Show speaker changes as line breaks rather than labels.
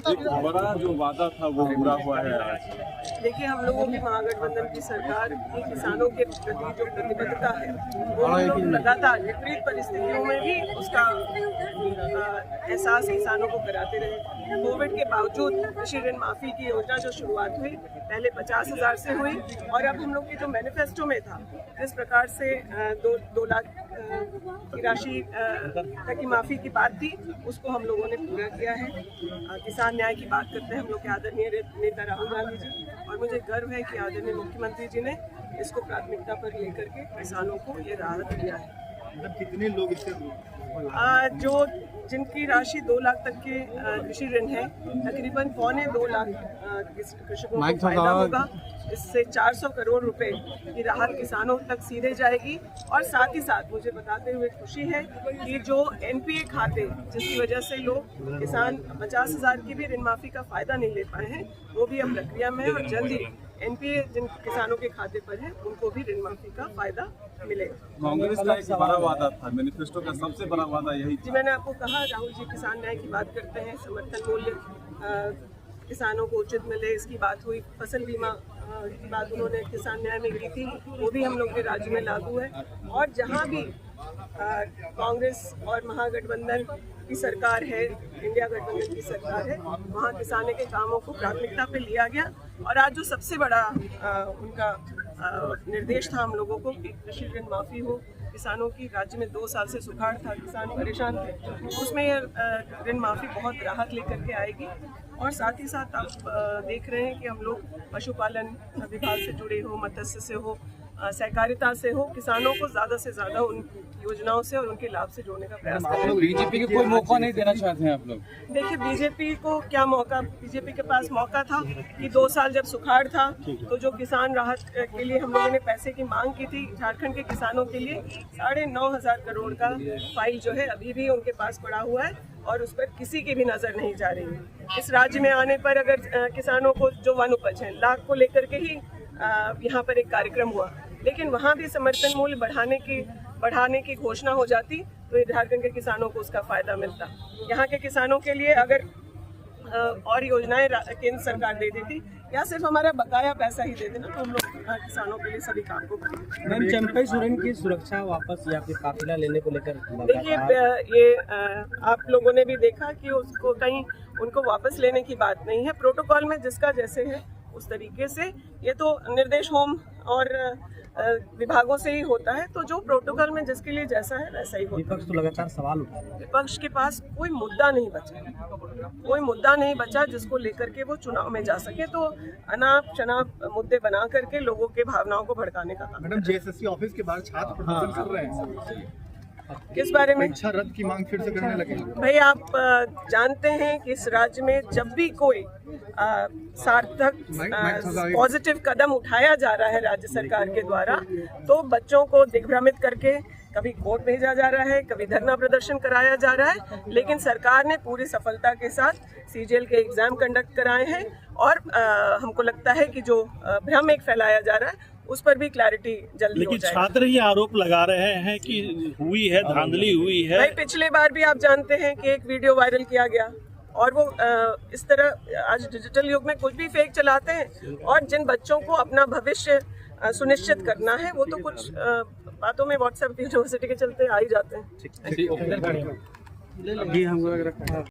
बड़ा जो वादा था वो पूरा हुआ है आज।
देखिए, हम लोगों की महागठबंधन की सरकार की किसानों के प्रति जो प्रतिबद्धता है वो हम लोग लगातार विपरीत परिस्थितियों में भी उसका एहसास किसानों को कराते रहे। कोविड के बावजूद कृषि ऋण माफी की योजना जो शुरुआत हुई पहले 50,000 से हुई और अब हम लोग की जो मैनिफेस्टो में था जिस प्रकार से 2 लाख की राशि तक की माफी की बात थी उसको हम लोगों ने पूरा किया है। किसान न्याय की बात करते हैं हम लोग के आदरणीय नेता राहुल गांधी जी, और मुझे गर्व है कि आदरणीय मुख्यमंत्री जी ने इसको प्राथमिकता पर लेकर के किसानों को ये राहत दिया है।
मतलब कितने लोग इससे
जो जिनकी राशि 2 लाख तक के कृषि ऋण है तकरीबन 2.25 लाख कृषकों को फायदा होगा। इससे 400 करोड़ रुपए की राहत किसानों तक सीधे जाएगी और साथ ही साथ मुझे बताते हुए खुशी है कि जो एनपीए खाते जिसकी वजह से लोग किसान 50,000 की भी ऋण माफी का फायदा नहीं ले पाए हैं वो भी अब प्रक्रिया में है और जल्द ही एनपीए जिन किसानों के खाते पर है उनको भी ऋण माफी का फायदा मिलेगा।
कांग्रेस का एक बड़ा वादा था, मैनिफेस्टो का सबसे बड़ा वादा यही
जी, मैंने आपको कहा राहुल जी किसान न्याय की बात करते हैं, समर्थन मूल्य किसानों को उचित मिले इसकी बात हुई, फसल बीमा की बात उन्होंने किसान न्याय में की थी वो भी हम लोग के राज्य में लागू है। और जहाँ भी कांग्रेस और महागठबंधन की सरकार है, इंडिया गठबंधन की सरकार है, वहाँ किसानों के कामों को प्राथमिकता पे लिया गया। और आज जो सबसे बड़ा उनका निर्देश था हम लोगों को कि कृषि ऋण माफी हो, किसानों की राज्य में 2 साल से सुखाड़ था, किसान परेशान थे, उसमें ऋण माफी बहुत राहत लेकर के आएगी। और साथ ही साथ आप देख रहे हैं कि हम लोग पशुपालन विभाग से जुड़े हो, मत्स्य से हो, सहकारिता से हो, किसानों को ज़्यादा से ज़्यादा उन योजनाओं से और उनके लाभ से जोड़ने का प्रयास कर रहे हैं।
बीजेपी को कोई मौका नहीं देना चाहते हैं आप लोग?
देखिए, बीजेपी को क्या मौका, बीजेपी के पास मौका था कि 2 साल जब सुखाड़ था तो जो किसान राहत के लिए हम लोगों ने पैसे की मांग की थी झारखंड के किसानों के लिए 9,500 करोड़ का फाइल जो है अभी भी उनके पास पड़ा हुआ है और उस पर किसी की भी नज़र नहीं जा रही है। इस राज्य में आने पर अगर किसानों को जो वन उपज है लाख को लेकर के ही यहाँ पर एक कार्यक्रम हुआ, लेकिन वहाँ भी समर्थन मूल्य बढ़ाने की घोषणा हो जाती तो झारखंड के किसानों को उसका फायदा मिलता। यहाँ के किसानों के लिए अगर और योजनाएं केंद्र सरकार दे देती या सिर्फ हमारा बकाया पैसा ही दे देना तो हम लोग किसानों के लिए सभी काम को करेंगे।
मैम, चंपई सोरेन की सुरक्षा वापस या फिर काफिला लेने को लेकर
देखिए, ये आप लोगों ने भी देखा कि उसको कहीं उनको वापस लेने की बात नहीं है। प्रोटोकॉल में जिसका जैसे है उस तरीके से ये तो निर्देश होम और विभागों से ही होता है, तो जो प्रोटोकॉल में जिसके लिए जैसा है वैसा ही होता है।
विपक्ष तो लगातार सवाल उठा रहा है।
विपक्ष के पास कोई मुद्दा नहीं बचा जिसको लेकर के वो चुनाव में जा सके, तो अनाप शनाप मुद्दे बना करके लोगों के भावनाओं को भड़काने का काम।
मैडम, जेएसएससी ऑफिस के बाहर छात्र प्रदर्शन कर रहे हैं,
किस बारे में?
परीक्षा रद्द की मांग फिर से करने लगे।
भाई, आप जानते हैं कि इस राज्य में जब भी कोई सार्थक पॉजिटिव कदम उठाया जा रहा है राज्य सरकार के द्वारा तो बच्चों को दिग्भ्रमित करके कभी कोर्ट भेजा जा रहा है, कभी धरना प्रदर्शन कराया जा रहा है, लेकिन सरकार ने पूरी सफलता के साथ सीजीएल के एग्जाम कंडक्ट कराए हैं और हमको लगता है कि जो भ्रम एक फैलाया जा रहा है उस पर भी क्लैरिटी जल्दी हो जाएगी।
लेकिन छात्र ये आरोप लगा रहे हैं कि हुई है, धांधली हुई है।
भाई, पिछले बार भी आप जानते हैं कि एक वीडियो वायरल किया गया और वो इस तरह आज डिजिटल युग में कुछ भी फेक चलाते हैं और जिन बच्चों को अपना भविष्य सुनिश्चित करना है वो तो कुछ बातों में व्हाट्सएप यूनिवर्सिटी के चलते आ ही जाते हैं।